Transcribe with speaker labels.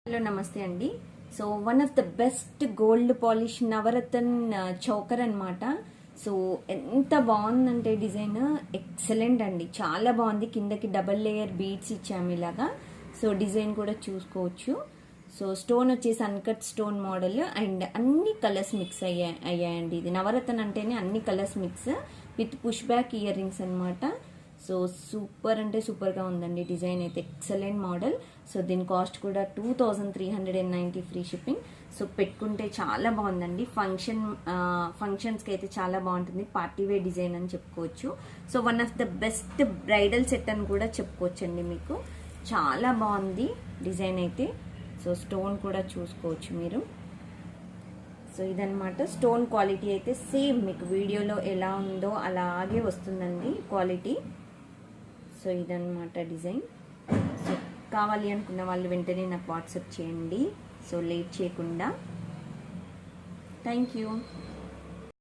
Speaker 1: Hello namaste అండి. So one of the best gold polish navratna choker అన్నమాట. So ఎంత బాగుందంటే డిజైన్ ఎక్సలెంట్ అండి, చాలా బాగుంది. కిందకి డబల్ లేయర్ బీడ్స్ ఇచ్చాము ఇలాగా. సో డిజైన్ కూడా చూసుకోవచ్చు. సో స్టోన్ వచ్చేసి అన్కట్ స్టోన్ మోడల్ అండ్ అన్ని కలర్స్ మిక్స్ అయ్యాయండి. ఇది నవరత్న అంటేనే అన్ని colours mix with push back ear rings అనమాట. సో సూపర్ అంటే సూపర్గా ఉందండి. డిజైన్ అయితే ఎక్సలెంట్ మోడల్. సో దీని కాస్ట్ కూడా 2390 ఫ్రీ షిప్పింగ్. సో పెట్టుకుంటే చాలా బాగుందండి. ఫంక్షన్స్కి అయితే చాలా బాగుంటుంది. పార్టీ వేర్ డిజైన్ అని చెప్పుకోవచ్చు. So one of the best bridal set అని కూడా చెప్పుకోవచ్చండి. మీకు చాలా బాగుంది డిజైన్ అయితే. సో స్టోన్ కూడా చూసుకోవచ్చు మీరు. సో ఇదనమాట స్టోన్ క్వాలిటీ అయితే సేమ్ మీకు వీడియోలో ఎలా ఉందో అలాగే వస్తుందండి క్వాలిటీ. సో ఇదన్నమాట డిజైన్. సో కావాలి అనుకున్న వాళ్ళు వెంటనే నాకు వాట్సాప్ చేయండి. సో లేట్ చేయకుండా. Thank you.